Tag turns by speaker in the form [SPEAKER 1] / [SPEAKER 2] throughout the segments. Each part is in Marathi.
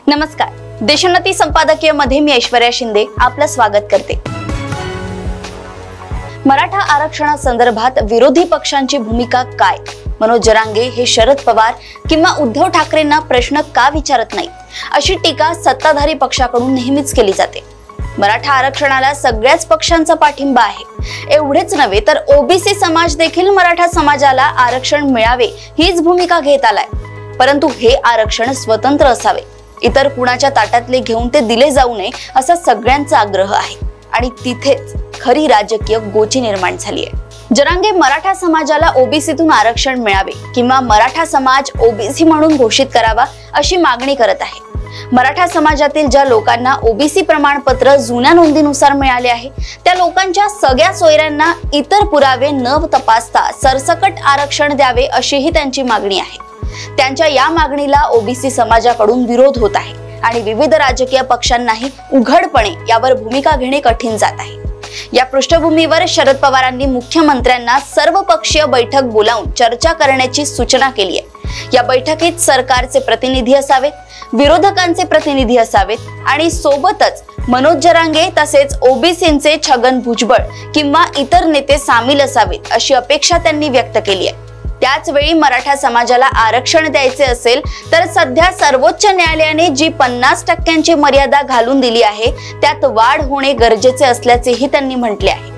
[SPEAKER 1] नमस्कार, देशोन्नती संपादकीय मध्ये मी ऐश्वर्या शिंदे आपलं स्वागत करते। मराठा आरक्षणासंदर्भात विरोधी पक्षांची भूमिका काय? मनोज जरांगे हे शरद पवार किंवा उद्धव ठाकरेंना प्रश्न का विचारत नाही, अशी टीका सत्ताधारी पक्षाकडून नेहमीच केली जाते। मराठा आरक्षणाला सगळ्याच पक्षांचा पाठिंबा आहे। एवढेच नव्हे तर ओबीसी समाज देखील मराठा समाजाला आरक्षण मिळावे हीच भूमिका घेत आलाय। परंतु हे आरक्षण स्वतंत्र असावे, इतर कुणाच्या ताटातले घेऊन ते दिले जाऊ नये असा सगळ्यांचा आग्रह आहे आणि तिथेच खरी राजकीय गोची निर्माण झाली आहे। जरांगे मराठा समाजाला ओबीसीतून आरक्षण मिळावे किंवा मराठा समाज ओबीसी म्हणून घोषित करावा अशी मागणी करत आहे। मराठा समाजातील ज्या लोकांना ओबीसी प्रमाणपत्र जुन्या नोंदीनुसार मिळाले आहे त्या लोकांच्या सगळ्या सोयऱ्यांना इतर पुरावे न तपासता सरसकट आरक्षण द्यावे अशीही त्यांची मागणी आहे। त्यांच्या या मागणीला ओबीसी समाजाकडून विरोध होत आहे आणि विविध राजकीय पक्षांनाही उघडपणे यावर भूमिका घेणे कठीण जात आहे। या पृष्ठभूमीवर शरद पवारांनी मुख्यमंत्र्यांना सर्वपक्षीय बैठक बोलावून चर्चा करण्याची सूचना केली आहे। या बैठकीत सरकारचे प्रतिनिधी असावेत, विरोधकांचे प्रतिनिधी असावेत आणि सोबतच मनोज जरांगे तसेच ओबीसींचे छगन भुजबळ किंवा इतर नेते सामील असावेत अशी अपेक्षा त्यांनी व्यक्त केली आहे। त्याच वेळी मराठा समाजाला आरक्षण द्यायचे असेल तर सध्या सर्वोच्च न्यायालयाने जी 50% मर्यादा घालून दिली आहे त्यात वाढ होणे गरजेचे असल्याचेही त्यांनी म्हटले आहे।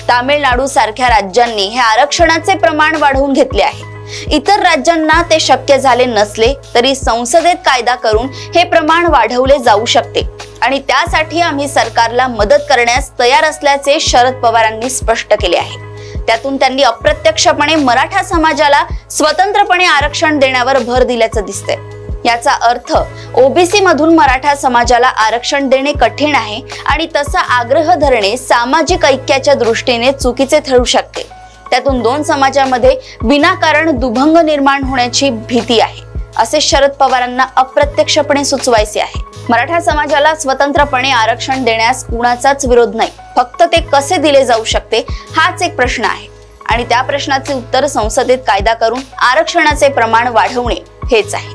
[SPEAKER 1] तामिळनाडू सारख्या राज्यांनी हे आरक्षणाचे प्रमाण वाढवून घेतले आहे। इतर राज्यांना ते शक्य झाले नसले तरी संसदेत कायदा करून हे प्रमाण वाढवले जाऊ शकते आणि त्यासाठी आम्ही सरकारला मदत करण्यास तयार असल्याचे शरद पवारांनी स्पष्ट केले आहे। त्यातून त्यांनी अप्रत्यक्षपणे मराठा समाजाला स्वतंत्रपणे आरक्षण देण्यावर भर दिल्याचं दिसतंय। याचा अर्थ ओबीसी मधून मराठा समाजाला आरक्षण देणे कठीण आहे आणि तसा आग्रह धरणे सामाजिक ऐक्याच्या दृष्टीने चुकीचे ठरू शकते। त्यातून दोन समाजामध्ये विनाकारण दुभंग निर्माण होण्याची भीती आहे असे शरद पवारांना अप्रत्यक्षपणे सुचवायचे आहे। मराठा समाजाला स्वतंत्रपणे आरक्षण देण्यास कुणाचाच विरोध नाही, फक्त ते कसे दिले जाऊ शकते हाच एक प्रश्न आहे आणि त्या प्रश्नाचे उत्तर संसदेत कायदा करून आरक्षणाचे प्रमाण वाढवणे हेच आहे।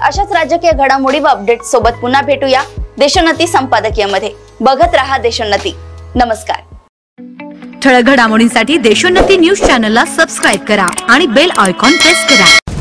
[SPEAKER 1] अशाच राजकीय घडामोडी व अपडेट सोबत पुन्हा भेटूया देशोन्नती संपादकीय मध्ये। बघत रहा देशोन्नती। नमस्कार।
[SPEAKER 2] ठळक घडामोडींसाठी देशोन्नती न्यूज चॅनलला सबस्क्राइब करा आणि बेल आयकॉन प्रेस करा।